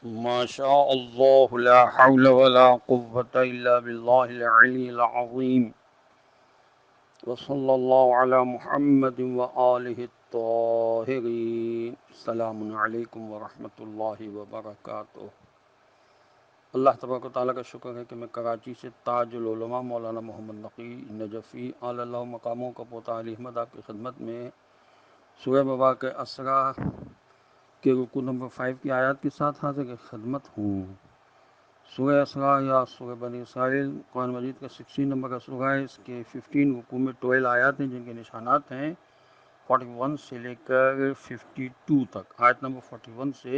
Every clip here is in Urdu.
ما شاء الله لا حول ولا قوة إلا بالله العلي العظيم وصلى الله على محمد وآله الطاهرين السلام عليكم ورحمة الله وبركاته۔ اللہ تبارک و تعالیٰ کا شکر ہے کہ میں کراچی سے تاج العلماء مولانا محمد نقی نجفی علی اللہ مقاموں کا پوتا علی احمد آپ کی خدمت میں سورہ مبارکہ اسرا کے رکوع نمبر 5 کی آیات کے ساتھ حاضر خدمت ہوں۔ سورہ اسرا یا سورہ بنی اسرائیل قرآن مجید کا 16 نمبر کا سورہ ہے۔ اس کے 15 رکوع میں 12 آیات ہیں جن کے نشانات ہیں 41 سے لے کر 52 تک۔ آیت نمبر 41 سے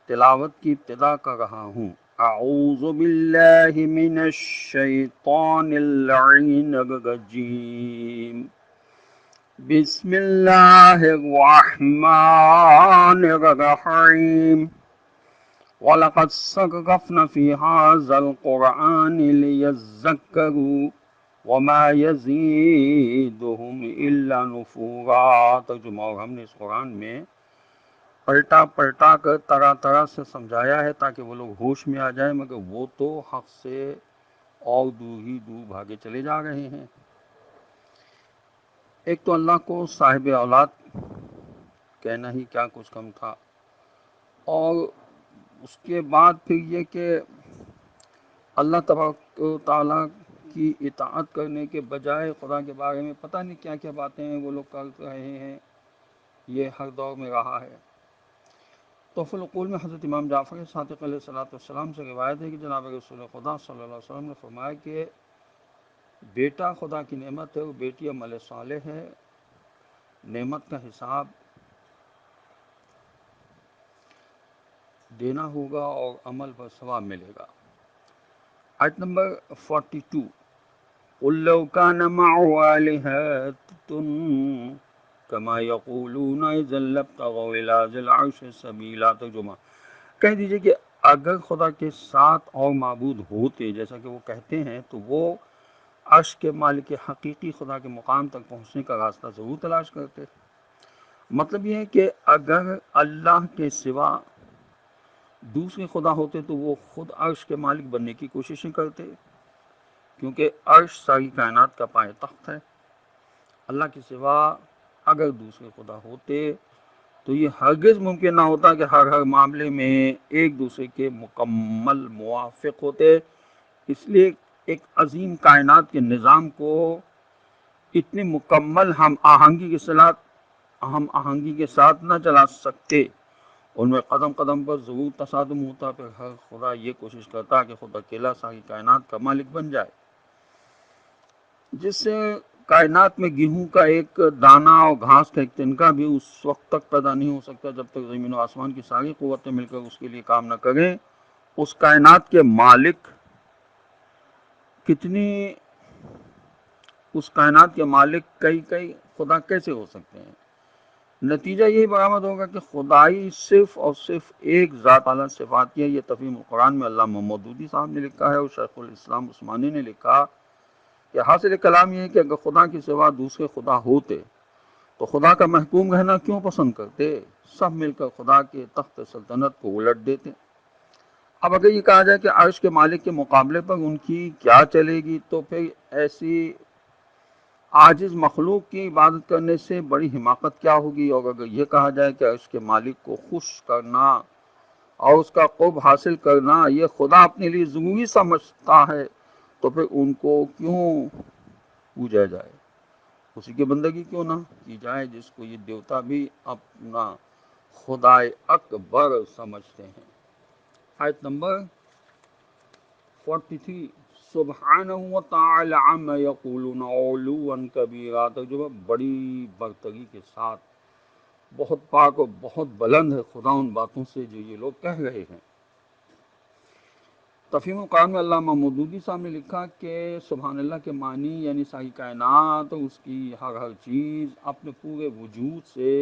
تلاوت کی ابتدا کر رہا ہوں۔ اعوذ باللہ من الشیطان اللعین الرجیم، بسم اللہ الرحمن الرحیم، وَلَقَدْ صَرَّفْنَا فِي هَذَا الْقُرْآنِ لِيَذَّكَّرُوا وَمَا يَزِيدُهُمْ إِلَّا نُفُورًا۔ ترجمہ، اور ہم نے اس قرآن میں پلٹا پلٹا کر طرح طرح سے سمجھایا ہے تاکہ وہ لوگ ہوش میں آ جائیں، مگر وہ تو حق سے اور دور ہی دور بھاگے چلے جا رہے ہیں۔ ایک تو اللہ کو صاحب اولاد کہنا ہی کیا کچھ کم تھا، اور اس کے بعد پھر یہ کہ اللہ تبارک و تعالیٰ کی اطاعت کرنے کے بجائے خدا کے بارے میں پتہ نہیں کیا کیا باتیں ہیں وہ لوگ کر رہے ہیں۔ یہ ہر دور میں رہا ہے۔ تحفۃ العقول میں حضرت امام جعفر صادق علیہ السلام سے روایت ہے کہ جناب رسول خدا صلی اللہ علیہ وسلم نے فرمایا کہ بیٹا خدا کی نعمت ہے اور بیٹی عمل صالح ہے۔ نعمت کا حساب دینا ہوگا اور عمل پر ثواب ملے گا۔ آیت نمبر 42، قُل لَّوْ كَانَ مَعَهُ آلِهَةٌ كَمَا يَقُولُونَ إِذًا لَّابْتَغَوْا إِلَىٰ ذِي الْعَرْشِ سَبِيلًا۔ ترجمہ، کہہ دیجئے کہ اگر خدا کے ساتھ اور معبود ہوتے جیسا کہ وہ کہتے ہیں تو وہ عرش کے مالک حقیقی خدا کے مقام تک پہنچنے کا راستہ ضرور تلاش کرتے۔ مطلب یہ ہے کہ اگر اللہ کے سوا دوسرے خدا ہوتے تو وہ خود عرش کے مالک بننے کی کوششیں کرتے، کیونکہ عرش ساری کائنات کا پائے تخت ہے۔ اللہ کے سوا اگر دوسرے خدا ہوتے تو یہ ہرگز ممکن نہ ہوتا کہ ہر معاملے میں ایک دوسرے کے مکمل موافق ہوتے۔ اس لیے ایک عظیم کائنات کے نظام کو اتنی مکمل ہم آہنگی کے ساتھ نہ چلا سکتے۔ ان میں قدم قدم پر ضرور تصادم ہوتا، پھر ہر خدا یہ کوشش کرتا کہ خود اکیلا ساری کائنات کا مالک بن جائے، جس سے کائنات میں گیہوں کا ایک دانہ اور گھاس کا ایک تنکا بھی اس وقت تک پیدا نہیں ہو سکتا جب تک زمین و آسمان کی ساری قوتیں مل کر اس کے لیے کام نہ کریں۔ اس کائنات کے مالک کئی خدا کیسے ہو سکتے ہیں؟ نتیجہ یہی برآمد ہوگا کہ خدائی صرف اور صرف ایک ذات اعلیٰ صفات کی ہے۔ یہ تفہیم القرآن میں علامہ مودودی صاحب نے لکھا ہے اور شیخ الاسلام عثمانی نے لکھا کہ حاصل کلام یہ ہے کہ اگر خدا کے سوا دوسرے خدا ہوتے تو خدا کا محکوم رہنا کیوں پسند کرتے؟ سب مل کر خدا کے تخت سلطنت کو الٹ دیتے۔ اب اگر یہ کہا جائے کہ عرش کے مالک کے مقابلے پر ان کی کیا چلے گی، تو پھر ایسی عاجز مخلوق کی عبادت کرنے سے بڑی حماقت کیا ہوگی؟ اور اگر یہ کہا جائے کہ عرش کے مالک کو خوش کرنا اور اس کا قرب حاصل کرنا یہ خدا اپنے لیے ضروری سمجھتا ہے، تو پھر ان کو کیوں پوجا جائے؟ اسی کی بندگی کیوں نہ کی جائے جس کو یہ دیوتا بھی اپنا خدائے اکبر سمجھتے ہیں۔ آیت نمبر 43، سبحانہ وتعالی عما یقولون علوا کبیرا۔ ترجمہ، بڑی برتری کے ساتھ بہت پاک اور بہت بلند ہے خدا ان باتوں سے جو یہ لوگ کہہ رہے ہیں۔ تفہیم القرآن میں علامہ مودودی صاحب نے لکھا کہ سبحان اللہ کے معنی یعنی ساری کائنات اور اس کی ہر چیز اپنے پورے وجود سے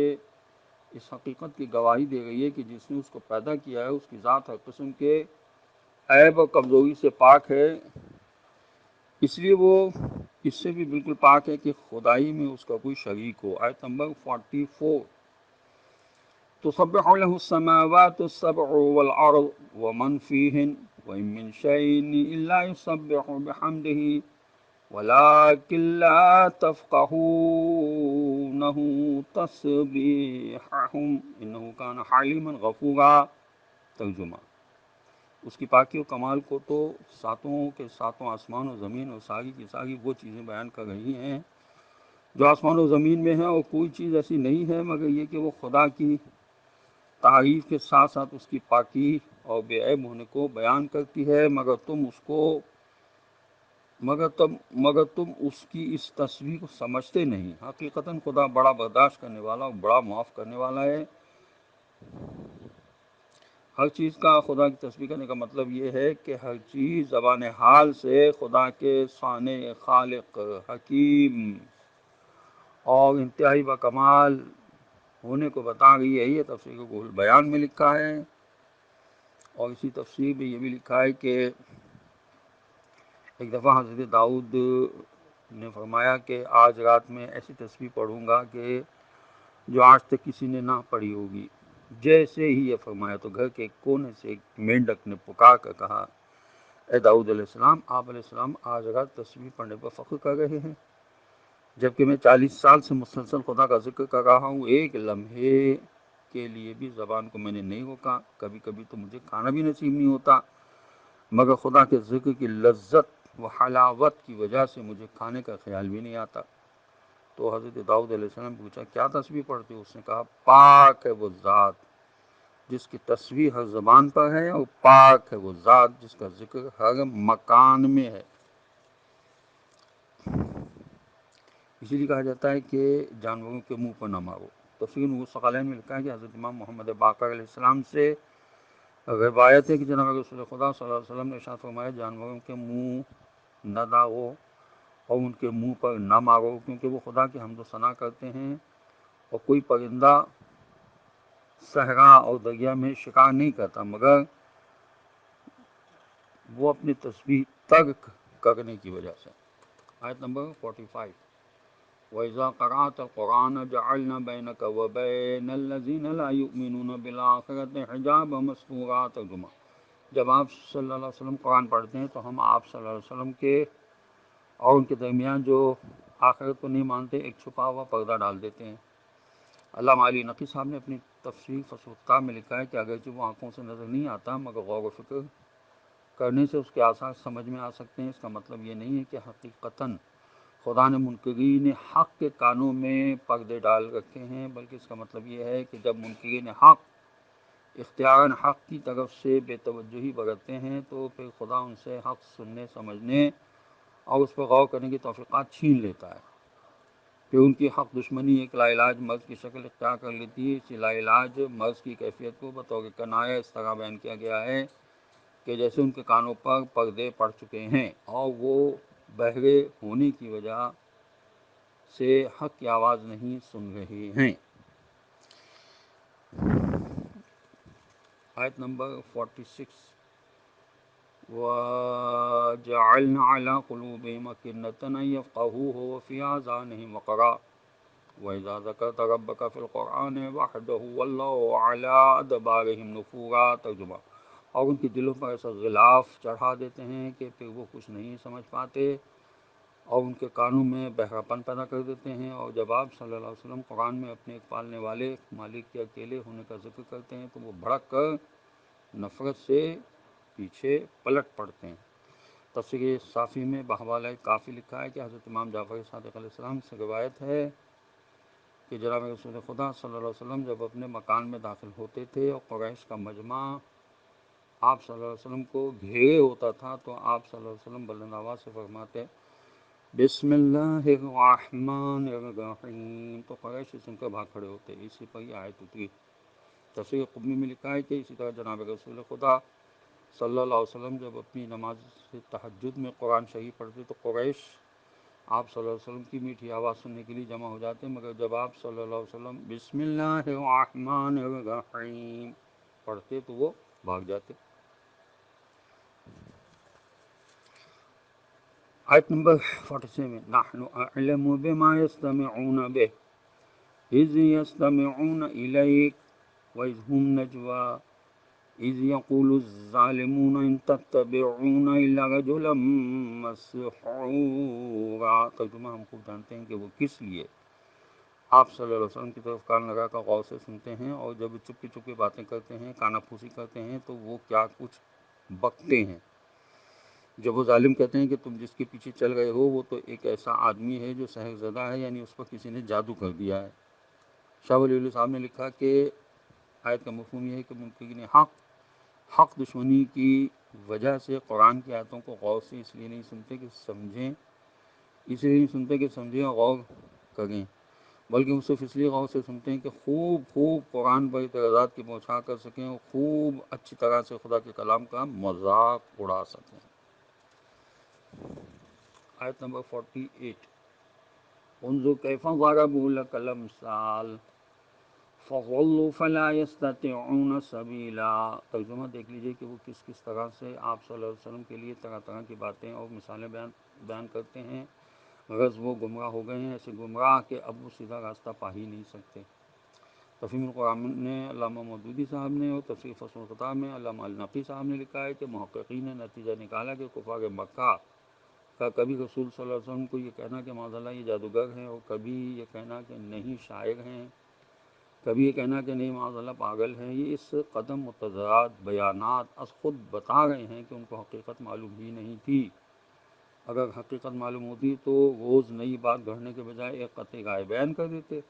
اس حقیقت کی گواہی دے رہی ہے کہ جس نے اس کو پیدا کیا ہے اس کی ذات ہر قسم کے عیب اور کمزوری سے پاک ہے، اس لیے وہ اس سے بھی بالکل پاک ہے کہ خدائی میں اس کا کوئی شریک ہو۔ آیت نمبر 44، تسبح له السماوات السبع والأرض ومن فيهن وإن من شيء إلا يسبح بحمده ولكن لا تفقهونه تسبيحهم إنه كان حليما غفورا۔ ترجمہ: اس کی پاکی و کمال کو تو ساتوں کے ساتوں آسمان و زمین اور ساری کی ساری وہ چیزیں بیان کر رہی ہیں جو آسمان و زمین میں ہیں، اور کوئی چیز ایسی نہیں ہے مگر یہ کہ وہ خدا کی تعریف کے ساتھ ساتھ اس کی پاکی اور بے عیب ہونے کو بیان کرتی ہے، مگر تم اس کی اس تصویر کو سمجھتے نہیں۔ حقیقتاً خدا بڑا برداشت کرنے والا اور بڑا معاف کرنے والا ہے۔ ہر چیز کا خدا کی تصویر کرنے کا مطلب یہ ہے کہ ہر چیز زبان حال سے خدا کے صانع، خالق، حکیم اور انتہائی با کمال ہونے کو بتا رہی ہے۔ یہ تفسیر رول بیان میں لکھا ہے، اور اسی تفسیر میں یہ بھی لکھا ہے کہ ایک دفعہ حضرت داؤد نے فرمایا کہ آج رات میں ایسی تسبیح پڑھوں گا کہ جو آج تک کسی نے نہ پڑھی ہوگی۔ جیسے ہی یہ فرمایا تو گھر کے ایک کونے سے ایک مینڈک نے پکار کر کہا، اے داؤد علیہ السلام، آپ علیہ السلام آج رات تسبیح پڑھنے پر فخر کر رہے ہیں، جبکہ میں 40 سال سے مسلسل خدا کا ذکر کر رہا ہوں، ایک لمحے کے لیے بھی زبان کو میں نے نہیں روکا، کبھی کبھی تو مجھے کھانا بھی نصیب نہیں ہوتا مگر خدا کے ذکر کی لذت و حلاوت کی وجہ سے مجھے کھانے کا خیال بھی نہیں آتا۔ تو حضرت داؤد علیہ السلام نے پوچھا، کیا تسبیح پڑھتے ہو؟ اس نے کہا، پاک ہے وہ ذات جس کی تسبیح ہر زبان پر ہے، اور پاک ہے وہ ذات جس کا ذکر ہر مکان میں ہے۔ اسی لیے کہا جاتا ہے کہ جانوروں کے منہ پر نہ مارو۔ تفسیر نور الثقلین میں لکھا ہے کہ حضرت امام محمد باقر علیہ السلام سے روایت ہے کہ جناب رسول خدا صلی اللہ علیہ وسلم نے ارشاد فرمایا، جانوروں کے منہ نہ داغو اور ان کے منہ پر نہ مارو، کیونکہ وہ خدا کی حمد و ثنا کرتے ہیں، اور کوئی پرندہ صحرا اور دریا میں شکار نہیں کرتا مگر وہ اپنی تسبیح ترک کرنے کی وجہ سے۔ آیت نمبر 45۔ وَإِذَا قَرَأْتَ الْقُرْآنَ جَعَلْنَا بَيْنَكَ وَبَيْنَ الَّذِينَ لَا يُؤْمِنُونَ بِالْآخِرَةِ حِجَابًا مَسْتُورًا۔ ترجمہ: جب آپ صلی اللہ علیہ وسلم قرآن پڑھتے ہیں تو ہم آپ صلی اللہ علیہ وسلم کے اور ان کے درمیان جو آخرت کو نہیں مانتے ایک چھپا ہوا پردہ ڈال دیتے ہیں۔ علامہ علی نقی صاحب نے اپنی تفسیر فصل الخطاب میں لکھا ہے کہ اگرچہ وہ آنکھوں سے نظر نہیں آتا مگر غور و فکر کرنے سے اس کے آثار سمجھ میں آ سکتے ہیں۔ اس کا مطلب یہ نہیں ہے کہ حقیقتاً خدا نے منکرین حق کے کانوں میں پردے ڈال رکھے ہیں، بلکہ اس کا مطلب یہ ہے کہ جب منکرین حق اختیاراً حق کی طرف سے بے توجہی برتتے ہیں تو پھر خدا ان سے حق سننے، سمجھنے اور اس پر غور کرنے کی توفیقات چھین لیتا ہے۔ پھر ان کی حق دشمنی ایک لا علاج مرض کی شکل اختیار کر لیتی ہے۔ اسی لا علاج مرض کی کیفیت کو بطور کنایہ اس طرح بیان کیا گیا ہے کہ جیسے ان کے کانوں پر پردے پڑ چکے ہیں اور وہ بہرے ہونے کی وجہ سے حق کی آواز نہیں سن رہے ہیں۔ آیت نمبر 46۔ وَجَعَلْنَا عَلَىٰ قُلُوبِهِمْ أَكِنَّةً أَن يَفْقَهُوهُ وَفِي آذَانِهِمْ وَقْرًا وَإِذَا ذَكَرْتَ رَبَّكَ فِي الْقُرْآنِ وَحْدَهُ وَلَّوْا عَلَىٰ أَدْبَارِهِمْ نُفُورًا۔ ترجمہ: اور ان کے دلوں پر ایسا غلاف چڑھا دیتے ہیں کہ پھر وہ کچھ نہیں سمجھ پاتے، اور ان کے کانوں میں بہراپن پیدا کر دیتے ہیں، اور جب آپ صلی اللہ علیہ وسلم قرآن میں اپنے ایک پالنے والے مالک کے اکیلے ہونے کا ذکر کرتے ہیں تو وہ بھڑک کر نفرت سے پیچھے پلٹ پڑتے ہیں۔ تفسیر صافی میں بحوالہ کافی لکھا ہے کہ حضرت امام جعفر صادق علیہ السلام سے روایت ہے کہ جناب رسول خدا صلی اللہ علیہ وسلم جب اپنے مکان میں داخل ہوتے تھے اور قریش کا مجمع آپ صلی اللہ علیہ وسلم کو گھیرے ہوتا تھا تو آپ صلی اللہ علیہ وسلم بلند آواز سے فرماتے، بسم اللہ الرحمن الرحیم، تو قریش سن کر بھاگ کھڑے ہوتے۔ اسی پر یہ آیت اتری۔ تفسیر قمی میں لکھا ہے کہ اسی طرح جناب رسول خدا صلی اللہ علیہ وسلم جب اپنی نماز تہجد میں قرآن شریف پڑھتے تو قریش آپ صلی اللہ علیہ وسلم کی میٹھی آواز سننے کے لیے جمع ہو جاتے، مگر جب آپ صلی اللہ علیہ وسلم بسم اللہ الرحمن الرحیم پڑھتے تو وہ بھاگ جاتے۔ آیت نمبر 47۔ نحن اعلم بما يستمعون به اذ يستمعون الیک وَإِذْ هُمْ نَجْوَى اذ یقول الظالمون ان تتبعون الا رجلا مسحورا۔ ترجمہ ہم خوب جانتے ہیں کہ وہ کس لیے آپ صلی اللہ علیہ وسلم کی طرف کان لگا کر غور سے سنتے ہیں، اور جب چپکی چپکی باتیں کرتے ہیں، کانا پھوسی کرتے ہیں، تو وہ کیا کچھ بکتے ہیں۔ جب وہ ظالم کہتے ہیں کہ تم جس کے پیچھے چل رہے ہو وہ تو ایک ایسا آدمی ہے جو سحر زدہ ہے، یعنی اس پر کسی نے جادو کر دیا ہے۔ شاہ ولی اللہ صاحب نے لکھا کہ آیت کا مفہوم یہ ہے کہ منکرین حق دشمنی کی وجہ سے قرآن کی آیتوں کو غور سے اس لیے نہیں سنتے کہ سمجھیں، اور غور کریں، بلکہ وہ صرف اس لیے غور سے سنتے ہیں کہ خوب قرآن پر اعتراضات کی بوچھا کر سکیں، اور خوب اچھی طرح سے خدا کے کلام کا مذاق اڑا سکیں۔ آیت نمبر 48، انظر کیف ضربوا لك الامثال فَضَلُّوا فَلَا يَسْتَطِيعُونَ سَبِيلًا۔ ترجمہ دیکھ لیجئے کہ وہ کس طرح سے آپ صلی اللہ علیہ وسلم کے لیے طرح طرح کی باتیں اور مثالیں بیان کرتے ہیں، غرض وہ گمراہ ہو گئے ہیں، ایسے گمراہ کہ اب وہ سیدھا راستہ پا ہی نہیں سکتے۔ تفہیم القرآن نے علامہ مودودی صاحب نے، اور تفسیر فصل الخطاب میں علامہ النقی صاحب نے لکھا ہے کہ محققین نے نتیجہ نکالا کہ کفار مکہ کا کبھی رسول صلی اللہ علیہ وسلم کو یہ کہنا کہ معاذ اللہ یہ جادوگر ہیں، اور کبھی یہ کہنا کہ نہیں شاعر ہیں، کبھی یہ کہنا کہ نہیں معاذ اللہ پاگل ہیں، یہ اس قدم متضاد بیانات از خود بتا رہے ہیں کہ ان کو حقیقت معلوم ہی نہیں تھی۔ اگر حقیقت معلوم ہوتی تو روز نئی بات گھڑنے کے بجائے ایک قطعی رائے بیان کر دیتے۔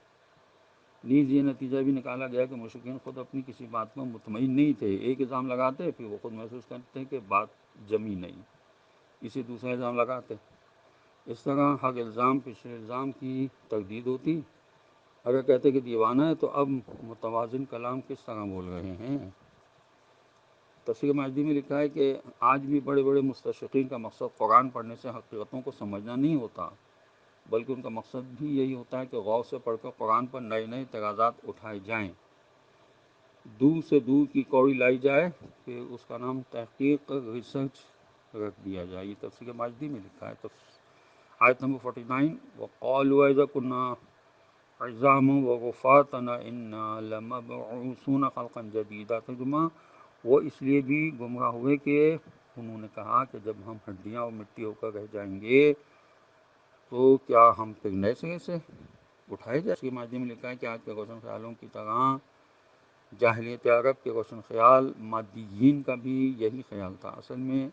نیز یہ نتیجہ بھی نکالا گیا کہ مشرکین خود اپنی کسی بات پر مطمئن نہیں تھے، ایک الزام لگاتے پھر وہ خود محسوس کرتے کہ بات جمی نہیں، اسے دوسرا الزام لگاتے۔ اس طرح ہر الزام پچھلے الزام کی تردید ہوتی۔ اگر کہتے کہ دیوانہ ہے تو اب متوازن کلام کس طرح بول رہے ہیں۔ تفسیر ماجدی میں لکھا ہے کہ آج بھی بڑے بڑے مستشرقین کا مقصد قرآن پڑھنے سے حقیقتوں کو سمجھنا نہیں ہوتا، بلکہ ان کا مقصد بھی یہی ہوتا ہے کہ غور سے پڑھ کر قرآن پر نئے نئے اعتراضات اٹھائے جائیں، دور سے دور کی کوڑی لائی جائے، پھر اس کا نام تحقیق ریسرچ رکھ دیا جائے۔ یہ تفسیر ماجدی میں لکھا ہے۔ آیت نمبر 49، وَقَالُوا إِذَا كُنَّا عِظَامًا وَرُفَاتًا إِنَّا لَمَبْعُوثُونَ خَلْقًا جَدِيدًا۔ ترجمہ، وہ اس لیے بھی گمراہ ہوئے کہ انہوں نے کہا کہ جب ہم ہڈیاں اور مٹی ہو کر رہ جائیں گے تو کیا ہم پھر نئے سرے سے اٹھائے جائیں۔ اس کے ماضی میں لکھا ہے کہ آج کے روشن خیالوں کی طرح جاہلیت عرب کے روشن خیال مادیین کا بھی یہی خیال تھا۔ اصل میں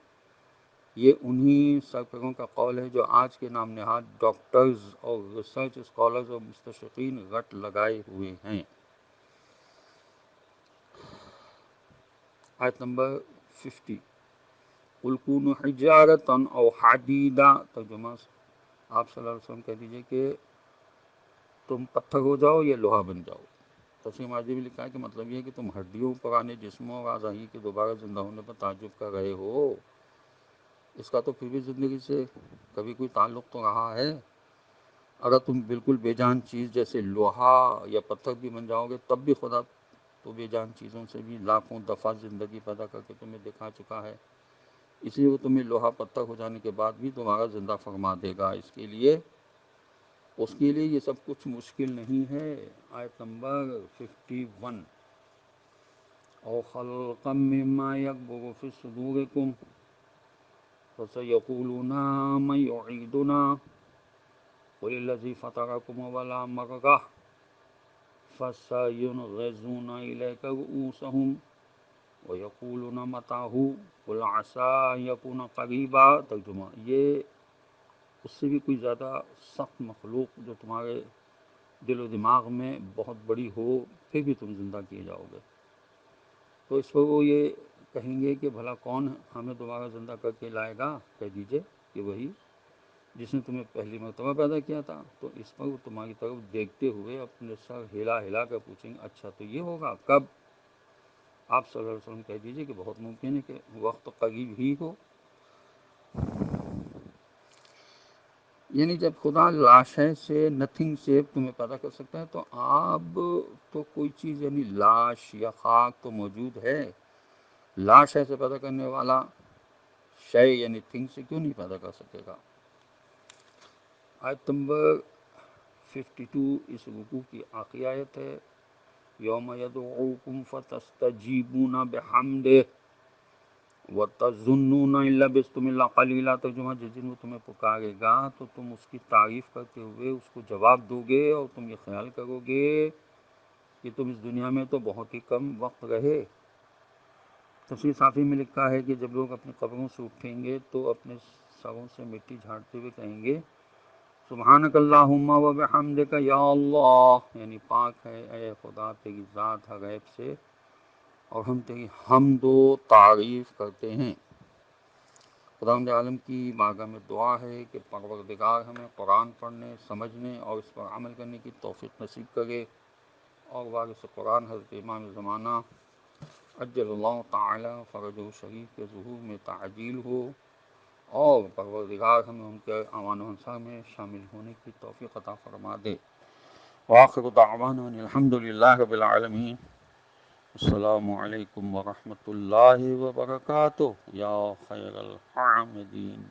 یہ انہی سرپروں کا قول ہے جو آج کے نام نہاد ڈاکٹرز اور ریسرچ اسکالرز اور مستشرقین رٹ لگائے ہوئے ہیں۔ آیت نمبر 50، قُلْ كُونُوا حِجَارَةً أَوْ حَدِيدًا۔ ترجمہ، آپ صلی اللہ علیہ وسلم کہہ دیجئے کہ تم پتھر ہو جاؤ یا لوہا بن جاؤ۔ تفسیر ماجدی میں لکھا ہے کہ مطلب یہ ہے کہ تم ہڈیوں، پرانے جسموں اور اعضاء کے دوبارہ زندہ ہونے پر تعجب کر رہے ہو، اس کا تو پھر بھی زندگی سے کبھی کوئی تعلق تو رہا ہے۔ اگر تم بالکل بے جان چیز جیسے لوہا یا پتھر بھی بن جاؤ گے تب بھی خدا تو بے جان چیزوں سے بھی لاکھوں دفعہ زندگی پیدا کر کے تمہیں دکھا چکا ہے، اس لیے وہ تمہیں لوہا پتھر ہو جانے کے بعد بھی تمہارا زندہ فرما دے گا۔ اس کے لیے یہ سب کچھ مشکل نہیں ہے۔ آیت نمبر 51، او خلقا مما یکبر فی صدورکم فسیقولون من یعیدنا قل الذی فطرکم اول مرہ فسینغضون الیک رؤوسہم وَيَقُولُونَ مَتَىٰ قُلْ عَسَىٰ أَن يَكُونَ قَرِيبًا۔ ترجمہ، یہ اس سے بھی کوئی زیادہ سخت مخلوق جو تمہارے دل و دماغ میں بہت بڑی ہو پھر بھی تم زندہ کیے جاؤ گے۔ تو اس پر وہ یہ کہیں گے کہ بھلا کون ہمیں دوبارہ زندہ کر کے لائے گا؟ کہہ دیجئے کہ وہی جس نے تمہیں پہلی مرتبہ پیدا کیا تھا۔ تو اس پر وہ تمہاری طرف دیکھتے ہوئے اپنے سر ہلا ہلا کر پوچھیں گے اچھا تو یہ ہوگا کب؟ آپ صلی اللہ علیہ وسلم کہہ دیجئے کہ بہت ممکن ہے کہ وقت قریب ہی ہو۔ یعنی جب خدا لاشیں سے، نتھنگ سے تمہیں پیدا کر سکتا ہے تو اب تو کوئی چیز یعنی لاش یا خاک تو موجود ہے، لاش سے پیدا کرنے والا شے یعنی تھنگ سے کیوں نہیں پیدا کر سکے گا۔ آیت نمبر 52 اس رکوع کی آخری آیت ہے۔ یوم یدعوکم فتستجیبون بحمدہ وَتَظُنُّونَ إِن لَبِثْتُمْ إِلَّا قَلِيلًا، ترجمہ جس دن وہ تمہیں پکارے گا تو تم اس کی تعریف کرتے ہوئے اس کو جواب دو گے اور تم یہ خیال کرو گے کہ تم اس دنیا میں تو بہت ہی کم وقت رہے۔ تفسیر صافی میں لکھا ہے کہ جب لوگ اپنی قبروں سے اٹھیں گے تو اپنے سروں سے مٹی جھاڑتے ہوئے کہیں گے سبحانک اللہم و بحمدک یا اللہ، یعنی پاک ہے اے خدا تیری ذات ہر عیب سے اور ہم تیری حمد و تعریف کرتے ہیں۔ خداوند عالم کی بارگاہ میں دعا ہے کہ پروردگار ہمیں قرآن پڑھنے، سمجھنے اور اس پر عمل کرنے کی توفیق نصیب کرے، اور وارث قرآن حضرت امام زمانہ عجل اللہ تعالی فرجہ شریف کے ظہور میں تعجیل ہو، اور پروردگار ہمیں ان کے اعوان و انصار میں شامل ہونے کی توفیق عطا فرما دے۔ وآخر دعوانا ان الحمد للہ رب العالمین۔ السلام علیکم ورحمۃ اللہ وبرکاتہ یا خیر الحامدین۔